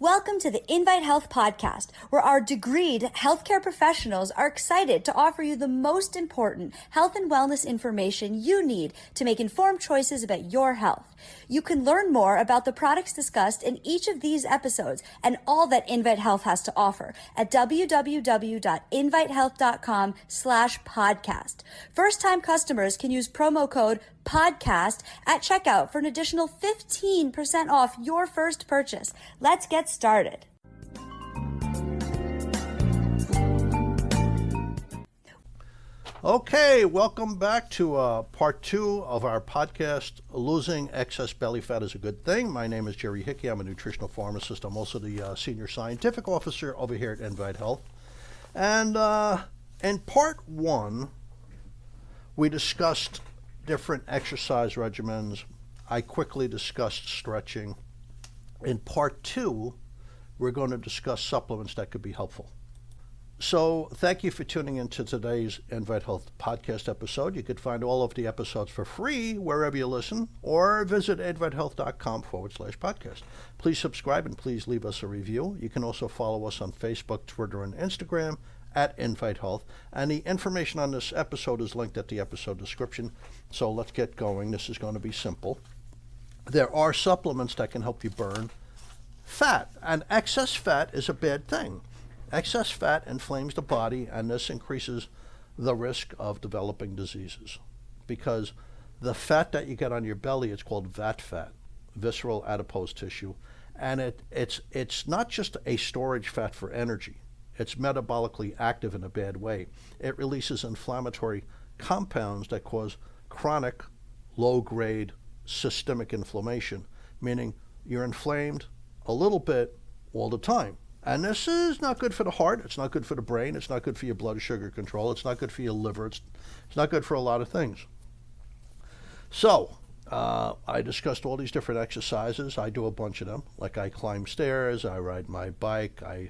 Welcome to the Invite Health podcast, where our degreed healthcare professionals are excited to offer you the most important health and wellness information you need to make informed choices about your health. You can learn more about the products discussed in each of these episodes and all that Invite Health has to offer at www.invitehealth.com/podcast. First-time customers can use promo code podcast at checkout for an additional 15% off your first purchase. Let's get started. Okay, welcome back to part 2 of our podcast, Losing Excess Belly Fat is a Good Thing. My name is Jerry Hickey. I'm a nutritional pharmacist. I'm also the senior scientific officer over here at Invite Health. And in part 1, we discussed different exercise regimens. I quickly discussed stretching. In part 2, we're going to discuss supplements that could be helpful. So thank you for tuning into today's Invite Health podcast episode. You could find all of the episodes for free wherever you listen, or visit invitehealth.com/podcast. Please subscribe and please leave us a review. You can also follow us on Facebook, Twitter, and Instagram at Invite Health. And the information on this episode is linked at the episode description. So let's get going. This is going to be simple. There are supplements that can help you burn fat, and excess fat is a bad thing. Excess fat inflames the body, and this increases the risk of developing diseases, because the fat that you get on your belly is called vat fat, visceral adipose tissue, and it's not just a storage fat for energy. It's metabolically active in a bad way. It releases inflammatory compounds that cause chronic, low-grade systemic inflammation, meaning you're inflamed a little bit all the time. And this is not good for the heart. It's not good for the brain. It's not good for your blood sugar control. It's not good for your liver. It's not good for a lot of things. So I discussed all these different exercises. I do a bunch of them. Like I climb stairs. I ride my bike. I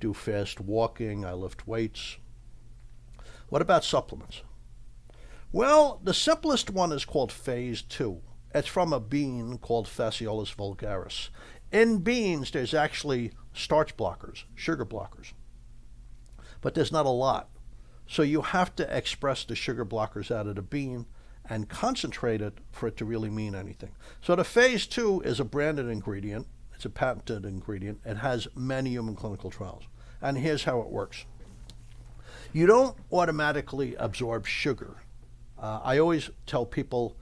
do fast walking. I lift weights. What about supplements? Well, the simplest one is called Phase 2. It's from a bean called Phaseolus vulgaris. In beans, there's actually starch blockers, sugar blockers, but there's not a lot. So you have to express the sugar blockers out of the bean and concentrate it for it to really mean anything. So the Phase 2 is a branded ingredient. It's a patented ingredient. It has many human clinical trials. And here's how it works. You don't automatically absorb sugar. I always tell people,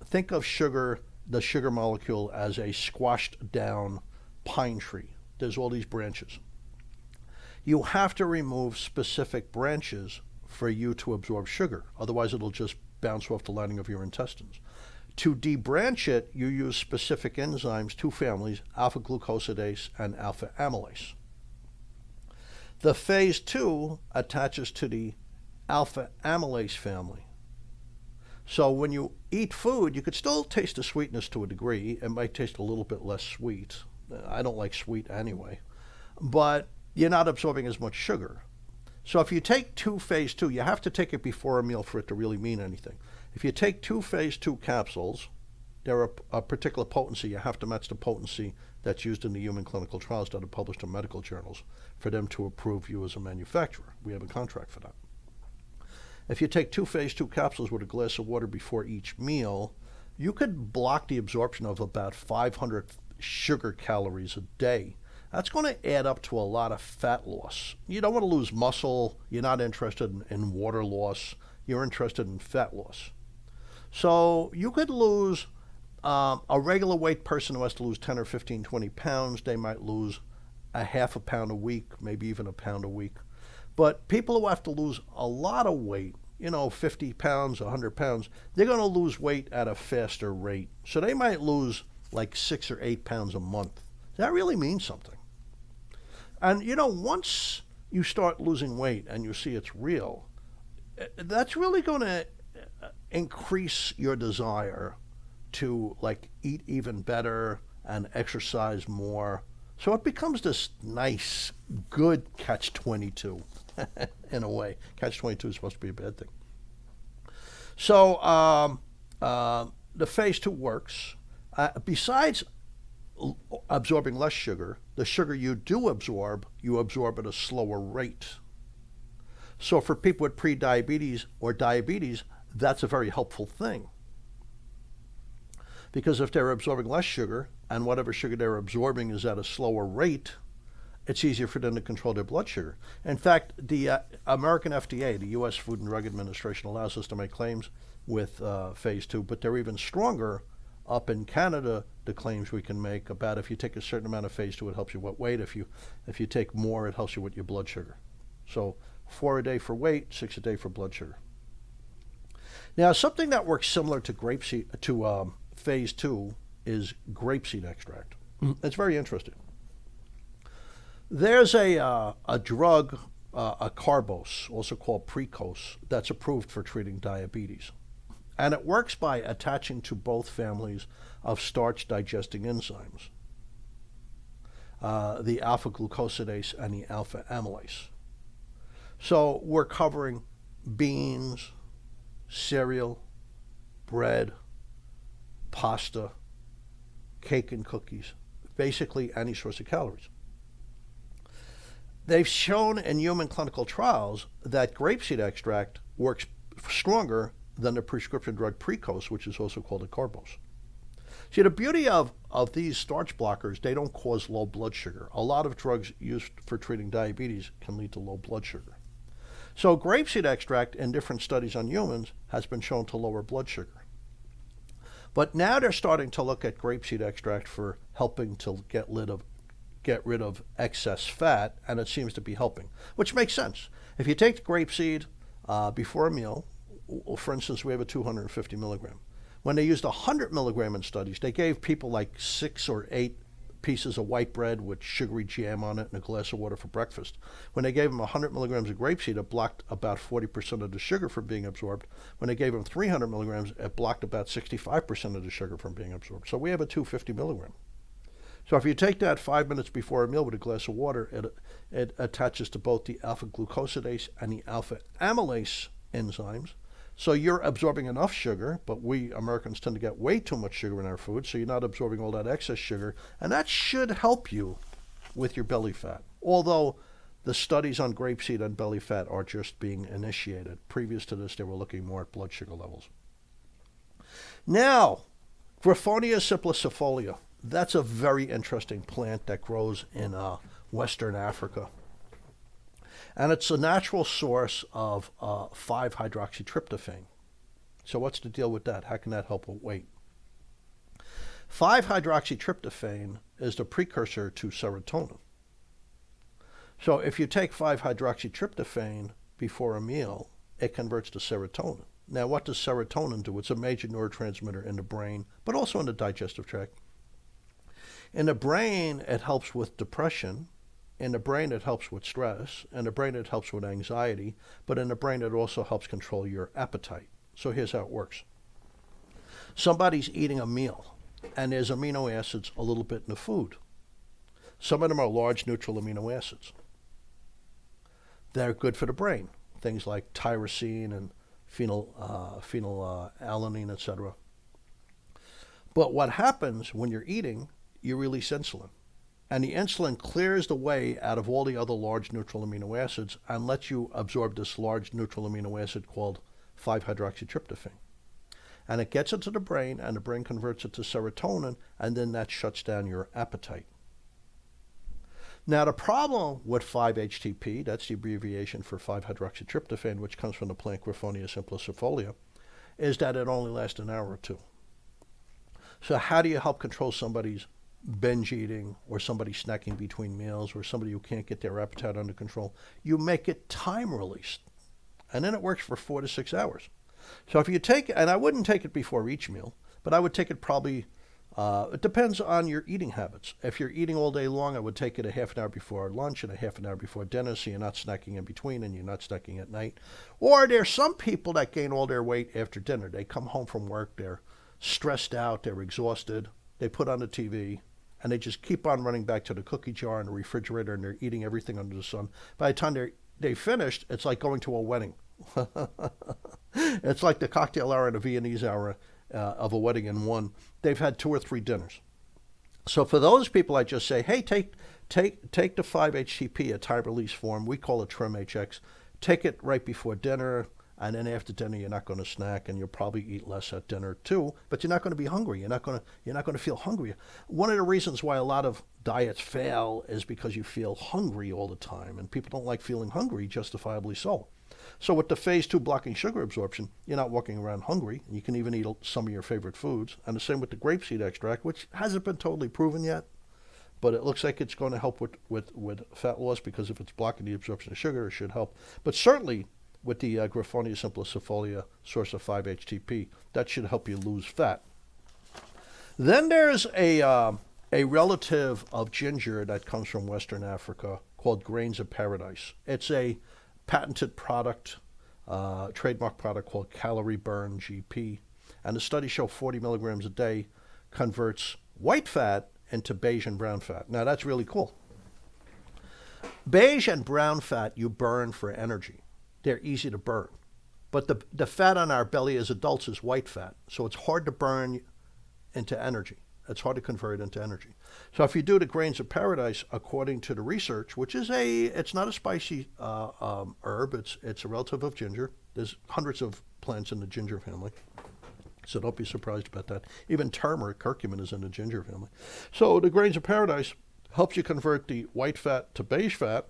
think of sugar, the sugar molecule, as a squashed down pine tree. There's all these branches. You have to remove specific branches for you to absorb sugar. Otherwise, it'll just bounce off the lining of your intestines. To debranch it, you use specific enzymes, 2 families, alpha-glucosidase and alpha-amylase. The Phase 2 attaches to the alpha-amylase family. So when you eat food, you could still taste the sweetness to a degree. It might taste a little bit less sweet. I don't like sweet anyway. But you're not absorbing as much sugar. So if you take 2 Phase 2, you have to take it before a meal for it to really mean anything. If you take 2 Phase 2 capsules, they're a particular potency. You have to match the potency that's used in the human clinical trials that are published in medical journals for them to approve you as a manufacturer. We have a contract for that. If you take 2 Phase 2 capsules with a glass of water before each meal, you could block the absorption of about 500 sugar calories a day. That's going to add up to a lot of fat loss. You don't want to lose muscle. You're not interested in water loss. You're interested in fat loss. So you could lose a regular weight person who has to lose 10 or 15, 20 pounds. They might lose a half a pound a week, maybe even a pound a week. But people who have to lose a lot of weight, 50 pounds, 100 pounds, they're going to lose weight at a faster rate. So they might lose like 6 or 8 pounds a month. That really means something. And, once you start losing weight and you see it's real, that's really going to increase your desire to, eat even better and exercise more. So it becomes this nice, good catch-22 in a way. Catch-22 is supposed to be a bad thing. So the Phase 2 works. Besides absorbing less sugar, the sugar you do absorb, you absorb at a slower rate. So for people with pre-diabetes or diabetes, that's a very helpful thing. Because if they're absorbing less sugar, and whatever sugar they're absorbing is at a slower rate, it's easier for them to control their blood sugar. In fact, the American FDA, the U.S. Food and Drug Administration, allows us to make claims with phase 2, but they're even stronger up in Canada, the claims we can make about if you take a certain amount of phase 2, it helps you with weight. If you take more, it helps you with your blood sugar. So 4 a day for weight, 6 a day for blood sugar. Now, something that works similar to phase 2 is grapeseed extract. It's very interesting. There's a drug, a carbose, also called Precose, that's approved for treating diabetes. And it works by attaching to both families of starch-digesting enzymes, the alpha-glucosidase and the alpha-amylase. So we're covering beans, cereal, bread, pasta, cake and cookies, basically any source of calories. They've shown in human clinical trials that grapeseed extract works stronger than the prescription drug Precose, which is also called a carbose. See, the beauty of these starch blockers, they don't cause low blood sugar. A lot of drugs used for treating diabetes can lead to low blood sugar. So grapeseed extract in different studies on humans has been shown to lower blood sugar. But now they're starting to look at grapeseed extract for helping to get rid of excess fat, and it seems to be helping, which makes sense. If you take the grapeseed before a meal, for instance, we have a 250 milligram. When they used 100 milligram in studies, they gave people like 6 or 8 pieces of white bread with sugary jam on it and a glass of water for breakfast. When they gave them 100 milligrams of grapeseed, it blocked about 40% of the sugar from being absorbed. When they gave them 300 milligrams, it blocked about 65% of the sugar from being absorbed. So we have a 250 milligram. So if you take that 5 minutes before a meal with a glass of water, it attaches to both the alpha-glucosidase and the alpha-amylase enzymes. So you're absorbing enough sugar, but we Americans tend to get way too much sugar in our food, so you're not absorbing all that excess sugar, and that should help you with your belly fat. Although the studies on grapeseed and belly fat are just being initiated. Previous to this, they were looking more at blood sugar levels. Now, Graphonia simplicifolia. That's a very interesting plant that grows in Western Africa. And it's a natural source of 5-hydroxytryptophan. So what's the deal with that? How can that help with weight? 5-hydroxytryptophan is the precursor to serotonin. So if you take 5-hydroxytryptophan before a meal, it converts to serotonin. Now, what does serotonin do? It's a major neurotransmitter in the brain, but also in the digestive tract. In the brain, it helps with depression. In the brain, it helps with stress. In the brain, it helps with anxiety. But in the brain, it also helps control your appetite. So here's how it works. Somebody's eating a meal, and there's amino acids a little bit in the food. Some of them are large neutral amino acids. They're good for the brain. Things like tyrosine and phenylalanine, etc. But what happens when you're eating, you release insulin. And the insulin clears the way out of all the other large neutral amino acids and lets you absorb this large neutral amino acid called 5-hydroxytryptophan. And it gets into the brain, and the brain converts it to serotonin, and then that shuts down your appetite. Now, the problem with 5-HTP, that's the abbreviation for 5-hydroxytryptophan, which comes from the plant Graphonia simplicifolia, is that it only lasts an hour or two. So how do you help control somebody's binge eating, or somebody snacking between meals, or somebody who can't get their appetite under control? You make it time released, and then it works for 4 to 6 hours. So if you take, and I wouldn't take it before each meal, but I would take it probably, it depends on your eating habits. If you're eating all day long, I would take it a half an hour before lunch and a half an hour before dinner, so you're not snacking in between and you're not snacking at night. Or there's some people that gain all their weight after dinner. They come home from work, they're stressed out, they're exhausted, they put on the TV, and they just keep on running back to the cookie jar and the refrigerator, and they're eating everything under the sun. By the time they finished, it's like going to a wedding. It's like the cocktail hour and the Viennese hour of a wedding in one. They've had 2 or 3 dinners. So for those people, I just say, hey, take the 5-HTP, a time release form. We call it Trim HX. Take it right before dinner, and then after dinner, you're not going to snack, and you'll probably eat less at dinner too. But you're not going to be hungry. You're not going to feel hungry. One of the reasons why a lot of diets fail is because you feel hungry all the time, and people don't like feeling hungry, justifiably so. So with the phase 2 blocking sugar absorption, you're not walking around hungry, and you can even eat some of your favorite foods. And the same with the grapeseed extract, which hasn't been totally proven yet, but it looks like it's going to help with fat loss, because if it's blocking the absorption of sugar, it should help. But certainly with the Graphonia simplicifolia source of 5-HTP, that should help you lose fat. Then there's a relative of ginger that comes from Western Africa called Grains of Paradise. It's a patented product, trademark product called Calorie Burn GP. And the studies show 40 milligrams a day converts white fat into beige and brown fat. Now that's really cool. Beige and brown fat you burn for energy. They're easy to burn. But the fat on our belly as adults is white fat, so it's hard to burn into energy. It's hard to convert it into energy. So if you do the Grains of Paradise, according to the research, which is it's not a spicy herb, it's a relative of ginger. There's hundreds of plants in the ginger family, so don't be surprised about that. Even turmeric, curcumin, is in the ginger family. So the Grains of Paradise helps you convert the white fat to beige fat.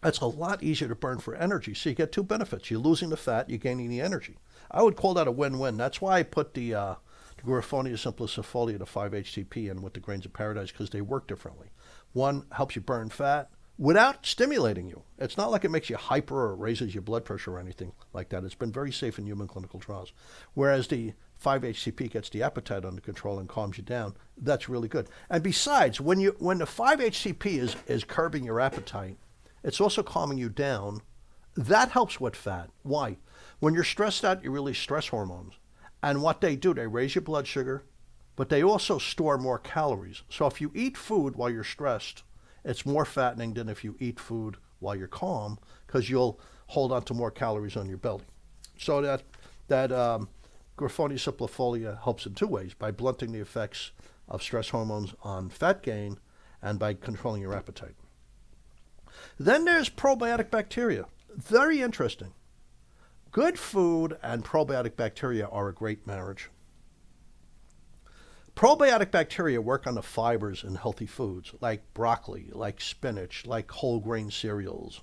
That's a lot easier to burn for energy. So you get two benefits. You're losing the fat, you're gaining the energy. I would call that a win-win. That's why I put the Graphonia simplicifolia, the 5-HTP, in with the Grains of Paradise, because they work differently. One helps you burn fat without stimulating you. It's not like it makes you hyper or raises your blood pressure or anything like that. It's been very safe in human clinical trials. Whereas the 5-HTP gets the appetite under control and calms you down. That's really good. And besides, when the 5-HTP is curbing your appetite, it's also calming you down. That helps with fat. Why? When you're stressed out, you release stress hormones. And what they do, they raise your blood sugar, but they also store more calories. So if you eat food while you're stressed, it's more fattening than if you eat food while you're calm, because you'll hold on to more calories on your belly. So that Graphonia simplicifolia helps in two ways: by blunting the effects of stress hormones on fat gain, and by controlling your appetite. Then there's probiotic bacteria. Very interesting. Good food and probiotic bacteria are a great marriage. Probiotic bacteria work on the fibers in healthy foods, like broccoli, like spinach, like whole grain cereals,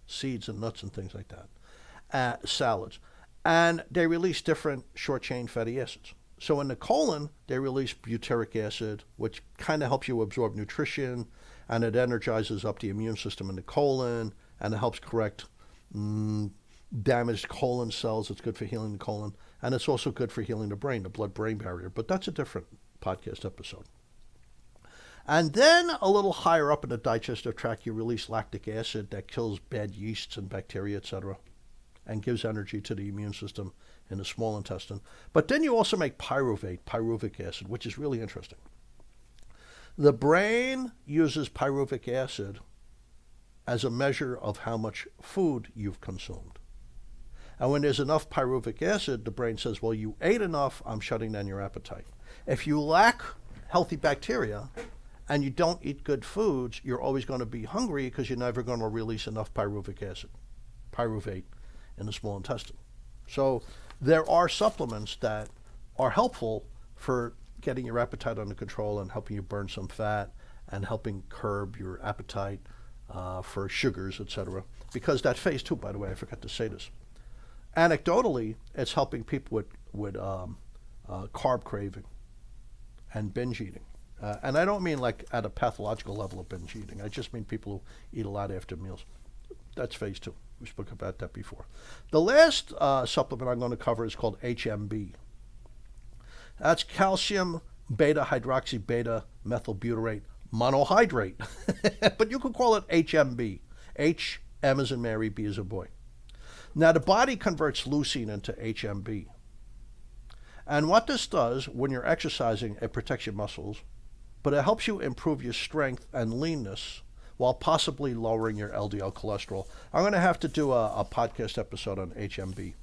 seeds and nuts and things like that, salads. And they release different short-chain fatty acids. So in the colon, they release butyric acid, which kind of helps you absorb nutrition, and it energizes up the immune system in the colon, and it helps correct damaged colon cells. It's good for healing the colon, and it's also good for healing the brain, the blood-brain barrier. But that's a different podcast episode. And then a little higher up in the digestive tract, you release lactic acid that kills bad yeasts and bacteria, etc., and gives energy to the immune system in the small intestine. But then you also make pyruvic acid, which is really interesting. The brain uses pyruvic acid as a measure of how much food you've consumed. And when there's enough pyruvic acid, the brain says, well, you ate enough, I'm shutting down your appetite. If you lack healthy bacteria and you don't eat good foods, you're always going to be hungry, because you're never going to release enough pyruvic acid, pyruvate, in the small intestine. So there are supplements that are helpful for getting your appetite under control and helping you burn some fat and helping curb your appetite for sugars, etc. Because that phase 2, by the way, I forgot to say this. Anecdotally, it's helping people with carb craving and binge eating. And I don't mean like at a pathological level of binge eating. I just mean people who eat a lot after meals. That's phase 2. We spoke about that before. The last supplement I'm going to cover is called HMB. That's calcium beta hydroxy beta methylbutyrate monohydrate. But you could call it HMB. H, M as in Mary, B as in boy. Now the body converts leucine into HMB. And what this does when you're exercising, it protects your muscles, but it helps you improve your strength and leanness while possibly lowering your LDL cholesterol. I'm going to have to do a podcast episode on HMB.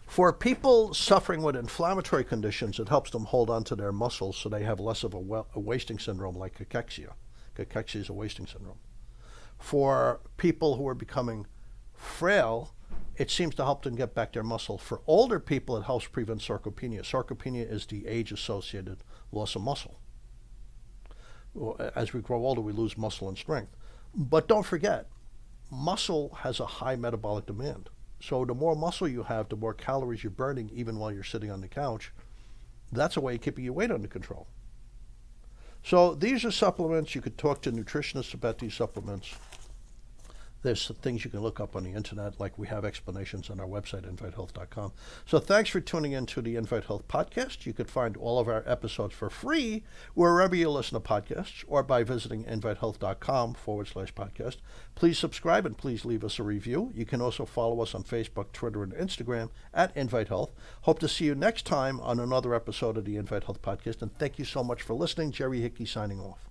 For people suffering with inflammatory conditions, it helps them hold on to their muscles so they have less of a wasting syndrome like cachexia. Cachexia is a wasting syndrome. For people who are becoming frail, it seems to help them get back their muscle. For older people, it helps prevent sarcopenia. Sarcopenia is the age-associated loss of muscle. As we grow older, we lose muscle and strength. But don't forget, muscle has a high metabolic demand. So the more muscle you have, the more calories you're burning even while you're sitting on the couch. That's a way of keeping your weight under control. So these are supplements. You could talk to nutritionists about these supplements. There's things you can look up on the internet, like we have explanations on our website, invitehealth.com. So thanks for tuning in to the Invite Health podcast. You could find all of our episodes for free wherever you listen to podcasts or by visiting invitehealth.com/podcast. Please subscribe and please leave us a review. You can also follow us on Facebook, Twitter, and Instagram at Invite Health. Hope to see you next time on another episode of the Invite Health podcast. And thank you so much for listening. Jerry Hickey signing off.